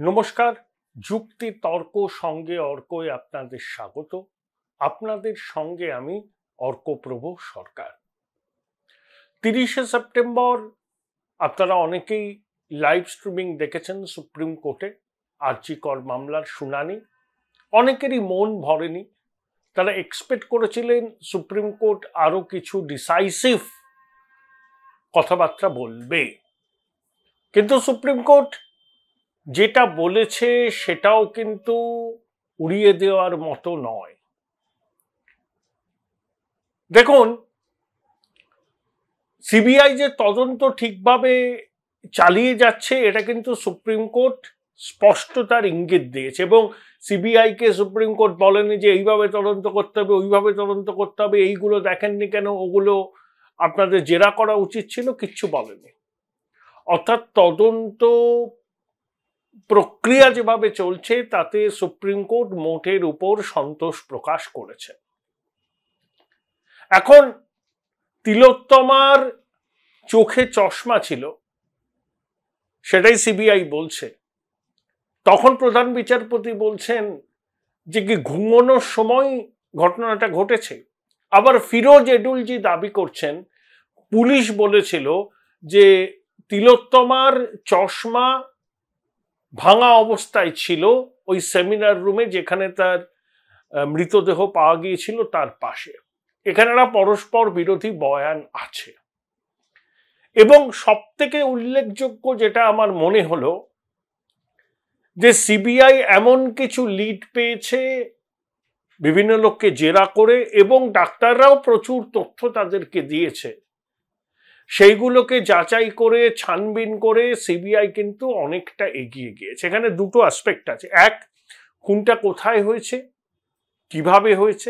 নমস্কার, যুক্তি তর্ক সঙ্গে অর্কয় আপনাদের স্বাগত। আপনাদের সঙ্গে আমি অর্কপ্রভ সরকার। 30শে সেপ্টেম্বর আপনারা অনেকেই লাইভ স্ট্রিমিং দেখেছেন সুপ্রিম কোর্টে আরজি কর মামলার শুনানি। অনেকেরই মন ভরেনি, তারা এক্সপেক্ট করেছিলেন সুপ্রিম কোর্ট আরো কিছু ডিসাইসিভ কথাবার্তা বলবে, কিন্তু সুপ্রিম কোর্ট যেটা বলেছে সেটাও কিন্তু উড়িয়ে দেওয়ার মতো নয়। দেখুন, সিবিআই যে তদন্ত ঠিকভাবে চালিয়ে যাচ্ছে এটা কিন্তু সুপ্রিম কোর্ট স্পষ্ট তার ইঙ্গিত দিয়েছে, এবং সিবিআই কে সুপ্রিম কোর্ট বলেনি যে এইভাবে তদন্ত করতে হবে, ওইভাবে তদন্ত করতে হবে, এইগুলো দেখেননি কেন, ওগুলো আপনাদের জেরা করা উচিত ছিল, কিচ্ছু বলেনি। অর্থাৎ তদন্ত প্রক্রিয়া যেভাবে চলছে তাতে সুপ্রিম কোর্ট মোটের উপর সন্তোষ প্রকাশ করেছে। এখন তিলোত্তমার চোখে চশমা ছিল, সেটাই সিবিআই বলছে। তখন প্রধান বিচারপতি বলছেন যে কি ঘুমানোর সময় ঘটনাটা ঘটেছে। আবার ফিরোজ এডুলজি দাবি করছেন পুলিশ বলেছিল যে তিলোত্তমার চশমা ভাঙা অবস্থায় ছিল ওই সেমিনার রুমে যেখানে তার মৃতদেহ পাওয়া গিয়েছিল তার পাশে। এখানে একটা পরস্পর বিরোধী বয়ান আছে, এবং সব থেকে উল্লেখযোগ্য যেটা আমার মনে হলো যে সিবিআই এমন কিছু লিড পেয়েছে বিভিন্ন লোককে জেরা করে, এবং ডাক্তাররাও প্রচুর তথ্য তাদেরকে দিয়েছে, সেইগুলোকে যাচাই করে ছানবিন করে সিবিআই কিন্তু অনেকটা এগিয়ে গিয়েছে। এখানে দুটো অ্যাসপেক্ট আছে। এক, খুনটা কোথায় হয়েছে, কিভাবে হয়েছে,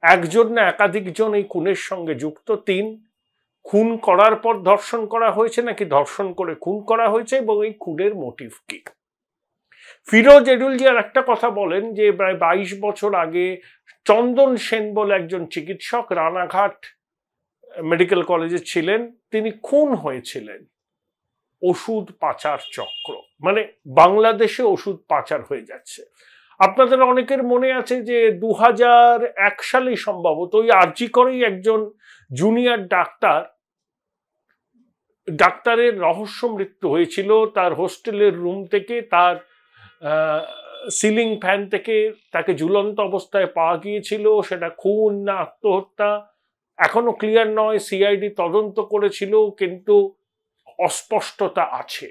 একজন না একাধিকজন এই খুনের সঙ্গে যুক্ত। 3, খুন করার পর ধর্ষণ করা হয়েছে নাকি ধর্ষণ করে খুন করা হয়েছে, এবং এই খুনের মোটিভ কি। ফিরোজ এডুলজি আর একটা কথা বলেন যে প্রায় 22 বছর আগে চন্দন সেন বলে একজন চিকিৎসক রানাঘাট মেডিকেল কলেজে ছিলেন, তিনি খুন হয়েছিলেন ওষুধ পাচার চক্র, মানে বাংলাদেশে ওষুধ পাচার হয়ে যাচ্ছে। আপনাদের অনেকের মনে আছে যে 2001 সালে সম্ভবত ওই আরজি করেই একজন জুনিয়র ডাক্তারের রহস্য মৃত্যু হয়েছিল। তার হোস্টেলের রুম থেকে তার সিলিং ফ্যান থেকে তাকে ঝুলন্ত অবস্থায় পাওয়া গিয়েছিল। সেটা খুন না আত্মহত্যা এখনো ক্লিয়ার নয়। সিআইডি তদন্ত করেছিল, কিন্তু অস্পষ্টতা আছে।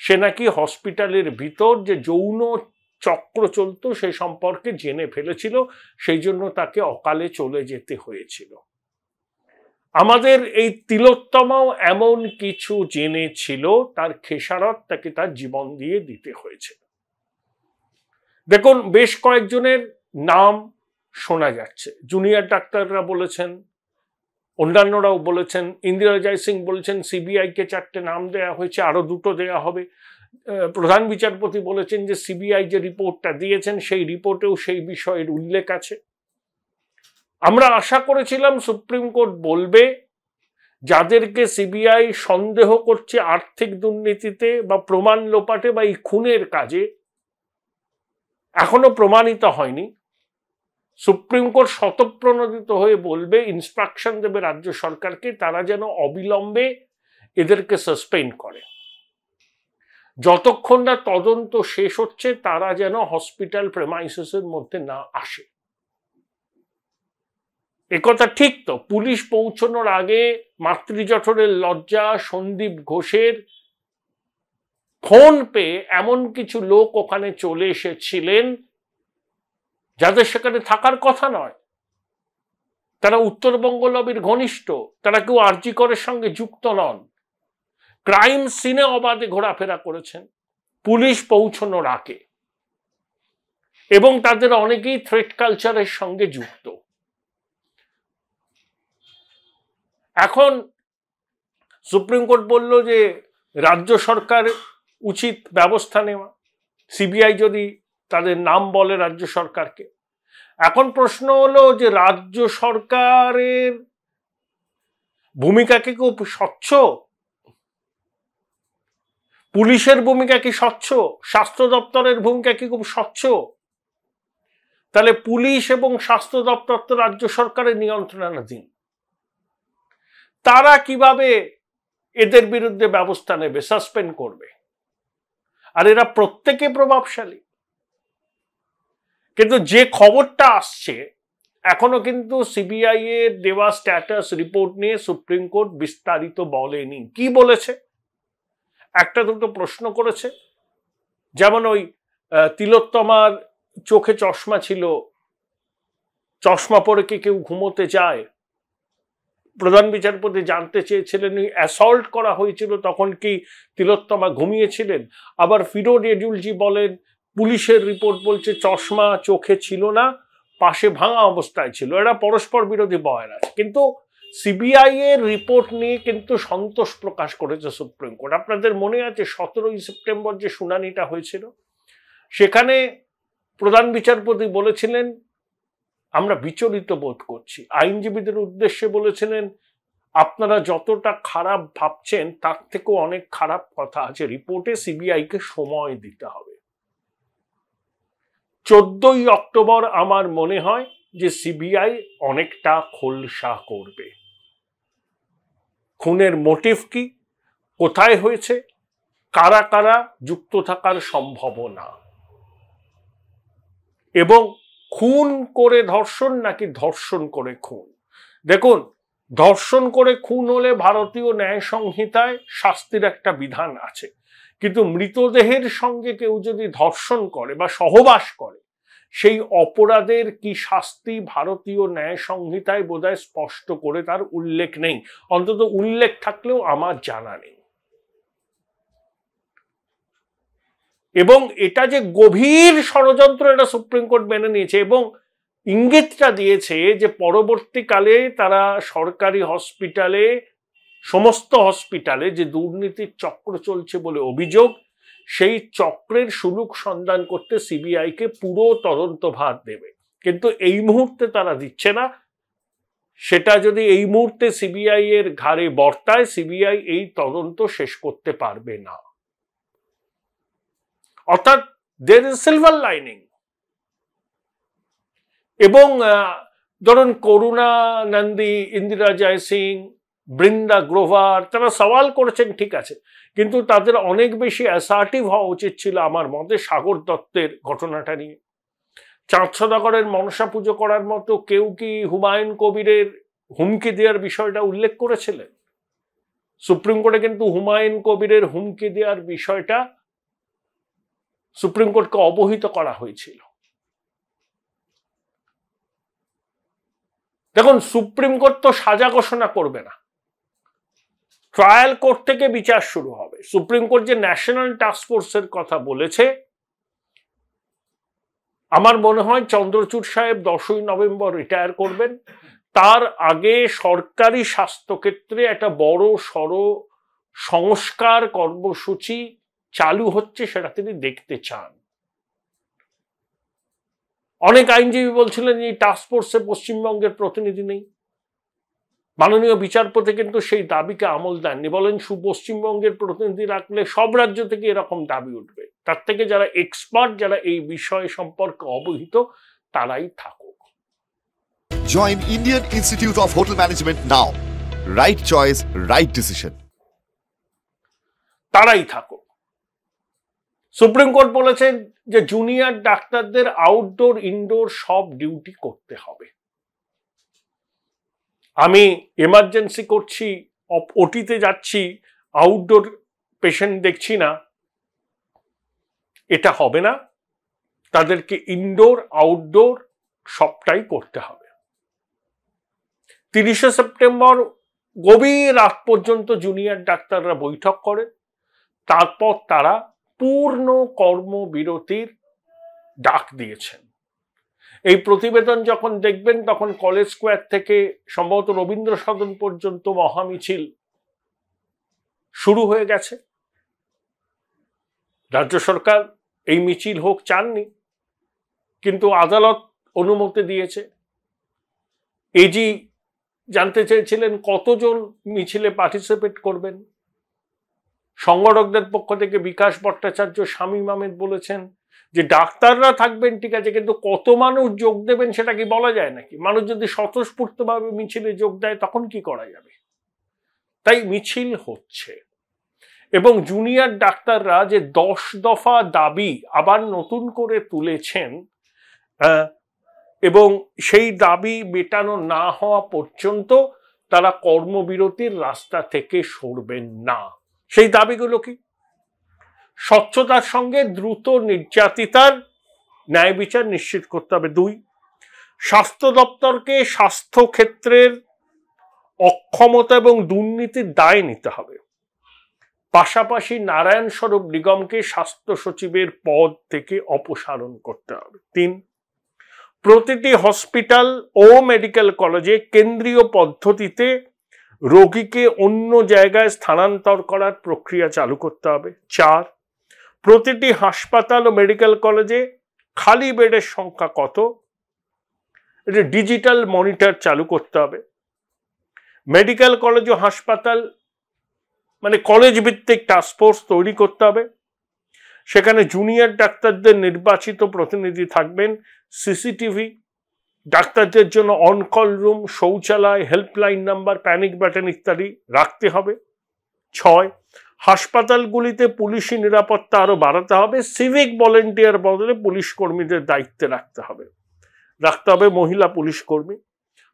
সে নাকি হসপিটালের ভিতর যে যৌন চক্র চলতো সে সম্পর্কে জেনে ফেলেছিল, সেই জন্য তাকে অকালে চলে যেতে হয়েছিল। আমাদের এই তিলোত্তমাও এমন কিছু জেনেছিল, তার খেসারত তাকে তার জীবন দিয়ে দিতে হয়েছে। দেখুন, বেশ কয়েকজনের নাম শোনা যাচ্ছে, জুনিয়র ডাক্তাররা বলেছেন, অন্যান্যরাও বলেছেন। ইন্দিরা জয় সিং বলেছেন সিবিআই কে 4টে নাম দেয়া হয়েছে, আরো 2টো দেয়া হবে। প্রধান বিচারপতি বলেছেন যে সিবিআই যে রিপোর্টটা দিয়েছেন সেই রিপোর্টেও সেই বিষয়ের উল্লেখ আছে। আমরা আশা করেছিলাম সুপ্রিম কোর্ট বলবে যাদেরকে সিবিআই সন্দেহ করছে আর্থিক দুর্নীতিতে বা প্রমাণ লোপাটে বা এই খুনের কাজে, এখনো প্রমাণিত হয়নি। সুপ্রিম কোর্ট স্বতঃপ্রণোদিত হয়ে বলবে, ইনস্ট্রাকশন দেবে রাজ্য সরকারকে, তারা যেন অবিলম্বে এদেরকে সাসপেন্ড করে। যতক্ষণ না তদন্ত শেষ হচ্ছে তারা যেন হসপিটাল প্রেমাইসেসের মধ্যে না আসে। একথা ঠিক তো। পুলিশ পৌঁছানোর আগে মাতৃজঠরের লজ্জা সন্দীপ ঘোষের ফোন পেয়ে এমন কিছু লোক ওখানে চলে এসেছিলেন যাদের সেখানে থাকার কথা নয়। তারা উত্তরবঙ্গ লবির ঘনিষ্ঠ, তারা কেউ আরজি করের সঙ্গে যুক্ত নন। ক্রাইম সিনে অবাধে ঘোরাফেরা করেছেন পুলিশ পৌঁছানোর আগে, এবং তাদের অনেকেই থ্রেট কালচারের সঙ্গে যুক্ত। এখন সুপ্রিম কোর্ট বলল যে রাজ্য সরকার উচিত ব্যবস্থা নেওয়া, সিবিআই যদি তাদের নাম বলে রাজ্য সরকারকে। এখন প্রশ্ন হলো যে রাজ্য সরকারের ভূমিকা কি খুব স্বচ্ছ? পুলিশের ভূমিকা কি স্বচ্ছ? স্বাস্থ্য দপ্তরের ভূমিকা কি খুব স্বচ্ছ? তাহলে পুলিশ এবং স্বাস্থ্য দপ্তর তো রাজ্য সরকারের নিয়ন্ত্রণাধীন। তারা কিভাবে এদের বিরুদ্ধে ব্যবস্থা নেবে, সাসপেন্ড করবে? আর এরা প্রত্যেকে প্রভাবশালী। কিন্তু যে খবরটা আসছে, এখনো কিন্তু সিবিআই এর দেওয়া স্ট্যাটাস রিপোর্ট নিয়ে সুপ্রিম কোর্ট বিস্তারিত বলেনি। কি বলেছে? একটা দুটো প্রশ্ন করেছে, যেমন ওই তিলোত্তমার চোখে চশমা ছিল, চশমা পরে কি কেউ ঘুমোতে যায়? প্রধান বিচারপতি জানতে চেয়েছিলেন অ্যাসল্ট করা হয়েছিল তখন কি তিলোত্তমা ঘুমিয়েছিলেন? আবার ফিরোজ এডুলজি বলেন পুলিশের রিপোর্ট বলছে চশমা চোখে ছিল না, পাশে ভাঙা অবস্থায় ছিল। এরা পরস্পর বিরোধী বয়ান আছে। কিন্তু সিবিআই এর রিপোর্ট নিয়ে কিন্তু সন্তোষ প্রকাশ করেছে সুপ্রিম কোর্ট। আপনাদের মনে আছে 17ই সেপ্টেম্বর যে শুনানিটা হয়েছিল, সেখানে প্রধান বিচারপতি বলেছিলেন আমরা বিচলিত বোধ করছি। আইনজীবীদের উদ্দেশ্যে বলেছিলেন আপনারা যতটা খারাপ ভাবছেন তার থেকেও অনেক খারাপ কথা আছে রিপোর্টে, সিবিআইকে সময় দিতে হবে। 14ই অক্টোবর আমার মনে হয় যে সিবিআই অনেকটা খোলসা করবে। খুনের মোটিভ কি, কোথায় হয়েছে, কারা কারা যুক্ত থাকার সম্ভাবনা, এবং খুন করে ধর্ষণ নাকি ধর্ষণ করে খুন। দেখুন, ধর্ষণ করে খুন হলে ভারতীয় ন্যায় সংহিতায় শাস্তির একটা বিধান আছে, কিন্তু মৃতদেহের সঙ্গে কেউ যদি ধর্ষণ করে বা সহবাস করে, সেই অপরাধের কি শাস্তি ভারতীয় ন্যায় সংহিতায় বোধহয় স্পষ্ট করে তার উল্লেখ নেই। অন্তত উল্লেখ থাকলেও আমার জানা নেই। এবং এটা যে গভীর ষড়যন্ত্র, এটা সুপ্রিম কোর্ট মেনে নিয়েছে এবং ইঙ্গিতটা দিয়েছে যে পরবর্তীকালে তারা সরকারি হসপিটালে, সমস্ত হসপিটালে যে দুর্নীতির চক্র চলছে বলে অভিযোগ, সেই চক্রের সুলুক সন্ধান করতে সিবিআইকে পুরো তদন্তভার দেবে। কিন্তু এই মুহূর্তে তারা দিচ্ছে না। সেটা যদি এই মুহূর্তে সিবিআই এর ঘাড়ে বর্তায়, সিবিআই এই তদন্ত শেষ করতে পারবে না। অর্থাৎ দের ইজ সিলভার লাইনিং। এবং ধরুন করুণা নন্দী, ইন্দিরা জয় সিং, বৃন্দা গ্রোভার, তারা সওয়াল করেছেন, ঠিক আছে, কিন্তু তাদের অনেক বেশি অ্যাসার্টিভ হওয়া উচিত ছিল আমার মতে সাগর দত্তের ঘটনাটা নিয়ে। চাঁদ সদাগরের মনসা পুজো করার মতো কেউ কি হুমায়ুন কবিরের হুমকি দেওয়ার বিষয়টা উল্লেখ করেছিলেন? সুপ্রিম কোর্টে কিন্তু হুমায়ুন কবিরের হুমকি দেওয়ার বিষয়টা সুপ্রিম কোর্টকে অবহিত করা হয়েছিল। দেখুন, সুপ্রিম কোর্ট তো সাজা ঘোষণা করবে না, ট্রায়াল কোর্ট থেকে বিচার শুরু হবে। সুপ্রিম কোর্ট যে ন্যাশনাল টাস্কফোর্সের কথা বলেছে, আমার মনে হয় চন্দ্রচূড় সাহেব 10ই নভেম্বর রিটায়ার করবেন। তার আগে সরকারি স্বাস্থ্যক্ষেত্রে একটা বড় সড়ো সংস্কার কর্মসূচি চালু হচ্ছে, সেটা তিনি দেখতে চান। অনেক আইনজীবী বলছিলেন এই টাস্কফোর্সে পশ্চিমবঙ্গের প্রতিনিধি নেই। মাননীয় বিচারপতি কিন্তু সেই দাবিকে আমল দেননি, বলেন পশ্চিমবঙ্গের প্রতিনিধি রাখলে সব রাজ্য থেকে এরকম দাবি উঠবে, তার থেকে যারা এক্সপার্ট, যারা এই বিষয় সম্পর্কে অবহিত, তারাই থাকুক। Join Indian Institute of Hotel Management now. Right choice, right decision. তারাই থাকুক। সুপ্রিম কোর্ট বলেছেন যে জুনিয়র ডাক্তারদের আউটডোর ইনডোর সব ডিউটি করতে হবে। আমি এমার্জেন্সি করছি, ওটিতে যাচ্ছি, আউটডোর পেশেন্ট দেখছি না, এটা হবে না। তাদেরকে ইনডোর আউটডোর সবটাই করতে হবে। 30শে সেপ্টেম্বর গভীর রাত পর্যন্ত জুনিয়র ডাক্তাররা বৈঠক করে, তারপর তারা পূর্ণ কর্মবিরতির ডাক দিয়েছেন। এই প্রতিবেদন যখন দেখবেন তখন কলেজ স্কোয়ার থেকে সম্ভবত রবীন্দ্র সদন পর্যন্ত মহামিছিল শুরু হয়ে গেছে। রাজ্য সরকার এই মিছিল হোক চাননি, কিন্তু আদালত অনুমতি দিয়েছে। এজি জানতে চেয়েছিলেন কতজন মিছিলে পার্টিসিপেট করবেন, সংগঠকদের পক্ষ থেকে বিকাশ ভট্টাচার্য, শামীম আহমেদ বলেছেন যে ডাক্তাররা থাকবেন ঠিক আছে, কিন্তু কত মানুষ যোগ দেবেন সেটা কি বলা যায় নাকি? মানুষ যদি স্বতঃস্ফূর্তভাবে মিছিলে যোগ দেয় তখন কি করা যাবে? তাই মিছিল হচ্ছে এবং জুনিয়র ডাক্তাররা যে 10 দফা দাবি আবার নতুন করে তুলেছেন এবং সেই দাবি মেটানো না হওয়া পর্যন্ত তারা কর্মবিরতির রাস্তা থেকে সরবেন না। সেই দাবিগুলো কি? স্বচ্ছতার সঙ্গে দ্রুত নির্যাতিতার ন্যায় বিচার নিশ্চিত করতে হবে। 2, স্বাস্থ্য দপ্তরকে স্বাস্থ্য ক্ষেত্রের অক্ষমতা এবং দুর্নীতির দায় নিতে হবে। পাশাপাশি নারায়ণ স্বরূপ নিগমকে স্বাস্থ্য সচিবের পদ থেকে অপসারণ করতে হবে। 3, প্রতিটি হসপিটাল ও মেডিকেল কলেজে কেন্দ্রীয় পদ্ধতিতে রোগীকে অন্য জায়গায় স্থানান্তর করার প্রক্রিয়া চালু করতে হবে। 4, প্রতিটি হাসপাতাল ও মেডিকেল কলেজে খালি বেডের সংখ্যা কত, এটা ডিজিটাল মনিটর চালু করতে হবে। মেডিকেল কলেজ ও হাসপাতাল মানে কলেজ ভিত্তিক টাস্কফোর্স তৈরি করতে হবে। সেখানে জুনিয়র ডাক্তারদের নির্বাচিত প্রতিনিধি থাকবেন। সিসিটিভি, ডাক্তারদের জন্য অনকল রুম, শৌচালয়, হেল্পলাইন নাম্বার, প্যানিক বাটন ইত্যাদি রাখতে হবে। 6, হাসপাতালগুলিতে পুলিশি নিরাপত্তা আরো বাড়াতে হবে। সিভিক ভলেন্টিয়ার বদলে পুলিশ কর্মীদের দায়িত্বে রাখতে হবে মহিলা পুলিশ কর্মী।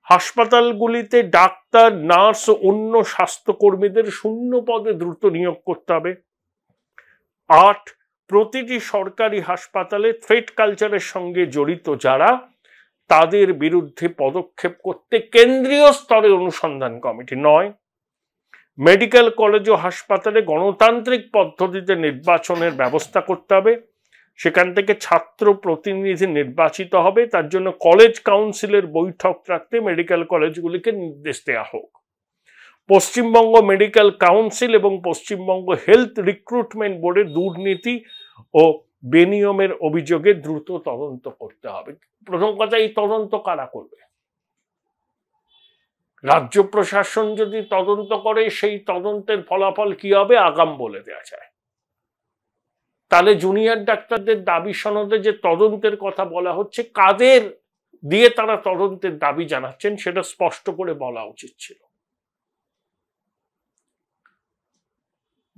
হাসপাতালগুলিতে ডাক্তার, নার্স ও অন্য স্বাস্থ্যকর্মীদের শূন্য পদে দ্রুত নিয়োগ করতে হবে। 8, প্রতিটি সরকারি হাসপাতালে থ্রেট কালচারের সঙ্গে জড়িত যারা তাদের বিরুদ্ধে পদক্ষেপ করতে কেন্দ্রীয় স্তরে অনুসন্ধান কমিটি। 9, মেডিকেল কলেজ ও হাসপাতালে গণতান্ত্রিক পদ্ধতিতে নির্বাচনের ব্যবস্থা করতে হবে। সেখান থেকে ছাত্র প্রতিনিধি নির্বাচিত হবে। তার জন্য কলেজ কাউন্সিলের বৈঠক রাখতে মেডিকেল কলেজগুলিকে নির্দেশ দেওয়া হোক। পশ্চিমবঙ্গ মেডিকেল কাউন্সিল এবং পশ্চিমবঙ্গ হেলথ রিক্রুটমেন্ট বোর্ডের দুর্নীতি ও বেনিয়মের অভিযোগে দ্রুত তদন্ত করতে হবে। প্রথম কথা, এই তদন্ত কারা করবে? রাজ্য প্রশাসন যদি তদন্ত করে সেই তদন্তের ফলাফল কি হবে আগাম বলে দেওয়া যায়। তাহলে জুনিয়র ডাক্তারদের দাবি সনদে যে তদন্তের কথা বলা হচ্ছে, কাদের দিয়ে তারা তদন্তের দাবি জানাচ্ছেন সেটা স্পষ্ট করে বলা উচিত ছিল।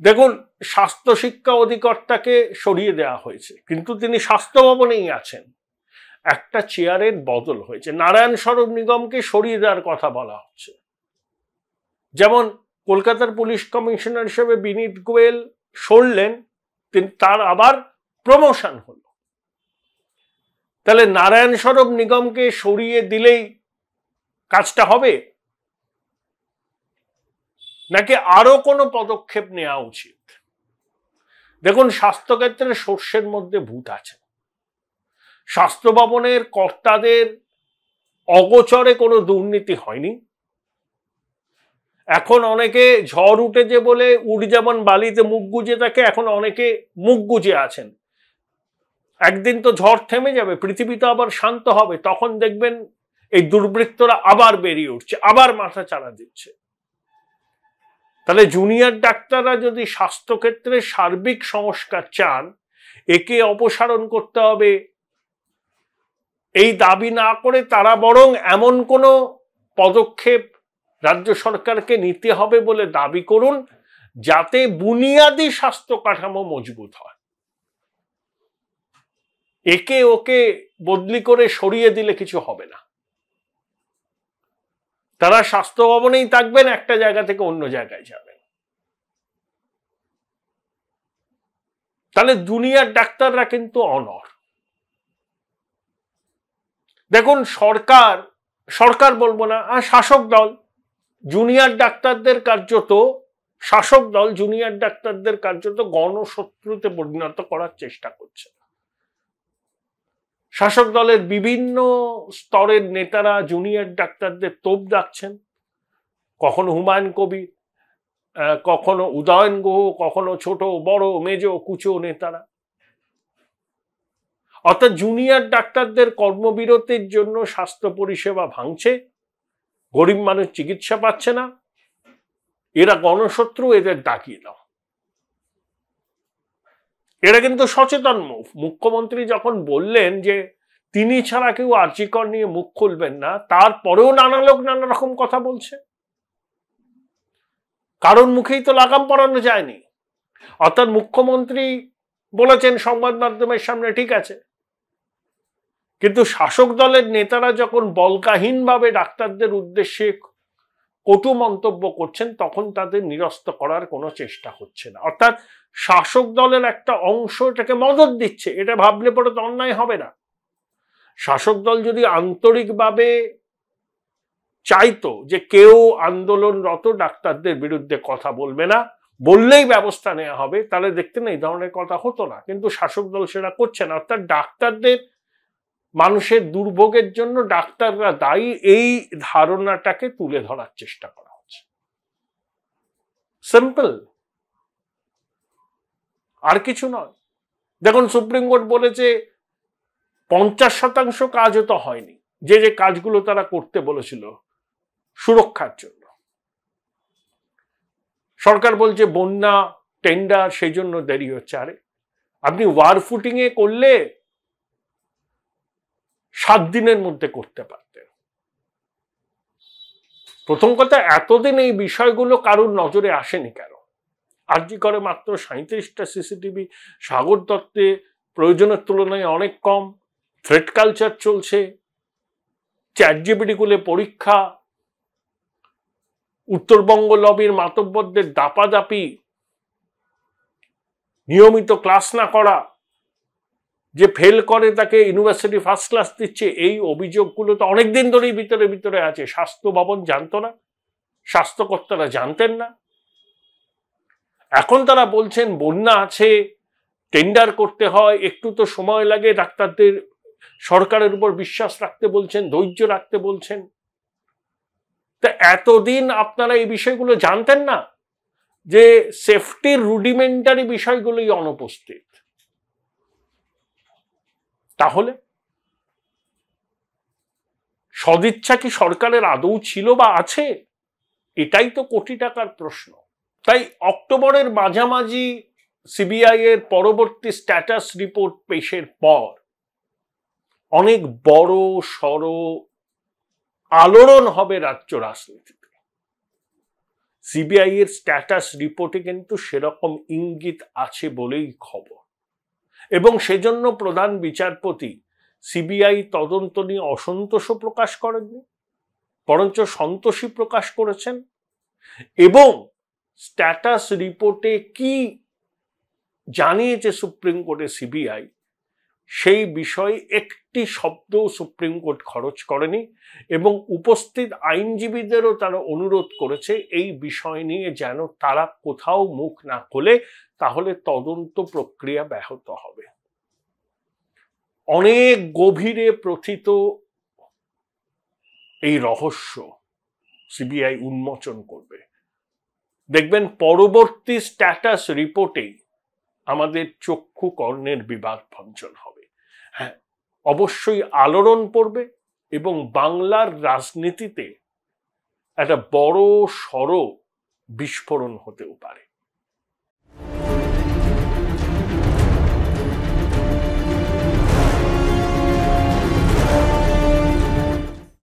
দেখুন, স্বাস্থ্য শিক্ষা অধিকর্তাকে সরিয়ে দেওয়া হয়েছে, কিন্তু তিনি স্বাস্থ্য ভবনেই আছেন। একটা চেয়ারের বদল হয়েছে। নারায়ণ স্বরূপ নিগমকে সরিয়ে দেওয়ার কথা বলা হচ্ছে। যেমন কলকাতার পুলিশ কমিশনার হিসেবে বিনীত গোয়েল সরলেন, তার আবার প্রমোশন হলো। তাহলে নারায়ণ স্বরূপ নিগমকে সরিয়ে দিলেই কাজটা হবে, নাকি আরো কোনো পদক্ষেপ নেওয়া উচিত? দেখুন, স্বাস্থ্যক্ষেত্রে সর্ষের মধ্যে ভূত আছে। স্বাস্থ্য ভবনের কর্তাদের অগোচরে কোনো দুর্নীতি হয়নি। এখন অনেকে ঝড় উঠেছে বলে উঠ যেমন বালিতে মুখ গুজে থাকে, এখন অনেকে মুখ গুজে আছেন। একদিন তো ঝড় থেমে যাবে, পৃথিবী তো আবার শান্ত হবে, তখন দেখবেন এই দুর্বৃত্তরা আবার বেরিয়ে উঠছে, আবার মাথা চাড়া দিচ্ছে। তাহলে জুনিয়র ডাক্তাররা যদি স্বাস্থ্যক্ষেত্রে সার্বিক সংস্কার চান, একে অপসারণ করতে হবে এই দাবি না করে তারা বরং এমন কোনো পদক্ষেপ রাজ্য সরকারকে নিতে হবে বলে দাবি করুন যাতে বুনিয়াদী স্বাস্থ্য কাঠামো মজবুত হয়। একে ওকে বদলি করে সরিয়ে দিলে কিছু হবে না। তারা স্বাস্থ্য ভবনেই থাকবেন, একটা জায়গা থেকে অন্য জায়গায় যাবেন। তাহলে জুনিয়র ডাক্তাররা কিন্তু অনড়। দেখুন, সরকার বলবো না, শাসক দল জুনিয়র ডাক্তারদের কার্যত গণশত্রুতে পরিণত করার চেষ্টা করছে। শাসক দলের বিভিন্ন স্তরের নেতারা জুনিয়র ডাক্তারদের তোপ দাগছেন, কখনো হুমায়ুন কবির, কখনো উদয়ন গুহ, কখনো ছোট বড় মেজ কুচো নেতারা। অর্থাৎ জুনিয়র ডাক্তারদের কর্মবিরতির জন্য স্বাস্থ্য পরিষেবা ভাঙছে, গরিব মানুষ চিকিৎসা পাচ্ছে না, এরা গণশত্রু, এদের ডাকিয়ে দাও। এটা কিন্তু সচেতন মুভ। মুখ্যমন্ত্রী যখন বললেন যে তিনি ছাড়া কেউ আরজি কর নিয়ে মুখ খুলবেন না, তারপরেও নানা লোক নানা রকম কথা বলছে। কারণ মুখেই তো লাগাম পরানো যায়নি। অর্থাৎ মুখ্যমন্ত্রী বলেছেন সংবাদ মাধ্যমের সামনে, ঠিক আছে, কিন্তু শাসক দলের নেতারা যখন বলকাহীনভাবে ডাক্তারদের উদ্দেশ্যে কটু মন্তব্য করছেন, তখন তাদের নিরস্ত করার কোনো চেষ্টা হচ্ছে না। অর্থাৎ শাসক দলের একটা অংশ এটাকে মদত দিচ্ছে। এটা ভাবলে পরে তো অন্যায় হবে না। শাসক দল যদি আন্তরিকভাবে চাইতো যে কেউ আন্দোলনরত ডাক্তারদের বিরুদ্ধে কথা বলবে না, বললেই ব্যবস্থা নেওয়া হবে, তাহলে দেখতে না এই ধরনের কথা হতো না। কিন্তু শাসক দল সেটা করছে না। অর্থাৎ ডাক্তারদের, মানুষের দুর্ভোগের জন্য ডাক্তাররা দায়ী, এই ধারণাটাকে তুলে ধরার চেষ্টা করা হচ্ছে। সিম্পল, আর কিছু নয়। দেখুন, সুপ্রিম কোর্ট বলেছে 50% কাজও তো হয়নি, যে যে কাজগুলো তারা করতে বলেছিল সুরক্ষার জন্য। সরকার বলছে বন্যা টেন্ডার, সেই জন্য দেরি হচ্ছে। আরে আপনি ওয়ার ফুটিং এ করলে 7 দিনের মধ্যে করতে পারতেন। প্রথম কথা, এতদিন এই বিষয়গুলো কারুর নজরে আসেনি কেন? আরজি করে মাত্র 37টা সিসিটিভি, সাগর দত্তে প্রয়োজনের তুলনায় অনেক কম, থ্রেট কালচার চলছে, চ্যাটজিপিটি গুলো পরীক্ষা, উত্তরবঙ্গ লবির মাতব্বরদের দাপাদাপি, নিয়মিত ক্লাস না করা, যে ফেল করে তাকে ইউনিভার্সিটি ফার্স্ট ক্লাস দিচ্ছে, এই অভিযোগগুলো তো অনেকদিন ধরেই ভিতরে ভিতরে আছে। স্বাস্থ্য ভবন জানতো না, স্বাস্থ্যকর্তারা জানতেন না। এখন তারা বলছেন বন্যা আছে, টেন্ডার করতে হয়, একটু তো সময় লাগে, ডাক্তারদের সরকারের উপর বিশ্বাস রাখতে বলছেন, ধৈর্য রাখতে বলছেন। তা এতদিন আপনারা এই বিষয়গুলো জানতেন না, যে সেফটির রুডিমেন্টারি বিষয়গুলোই অনুপস্থিত। তাহলে সদিচ্ছা কি সরকারের আদৌ ছিল বা আছে? এটাই তো কোটি টাকার প্রশ্ন। তাই অক্টোবরের মাঝামাঝি সিবিআই এর পরবর্তী স্ট্যাটাস রিপোর্ট পেশের পর অনেক বড় সড় আলোড়ন হবে রাজ্য রাজনীতিতে। সিবিআই এর স্ট্যাটাস রিপোর্টে কিন্তু সেরকম ইঙ্গিত আছে বলেই খবর, এবং সেজন্য প্রধান বিচারপতি সিবিআই তদন্ত নিয়ে অসন্তোষ প্রকাশ করেননি, বরঞ্চ সন্তোষী প্রকাশ করেছেন। এবং স্ট্যাটাস রিপোর্টে কি জানিয়েছে সুপ্রিম কোর্টে সিবিআই, সেই বিষয়ে একটি শব্দ সুপ্রিম কোর্ট খরচ করেনি, এবং উপস্থিত আইনজীবীদেরও তারা অনুরোধ করেছে এই বিষয় নিয়ে যেন তারা কোথাও মুখ না খোলে, তাহলে তদন্ত প্রক্রিয়া ব্যাহত হবে। অনেক গভীরে প্রথিত এই রহস্য সিবিআই উন্মোচন করবে। দেখবেন পরবর্তী স্ট্যাটাস রিপোর্টেই আমাদের চক্ষু কর্ণের বিভাগ ভঞ্জন হবে। হ্যাঁ, অবশ্যই আলোড়ন পড়বে, এবং বাংলার রাজনীতিতে একটা বড় সড় বিস্ফোরণ হতেও পারে।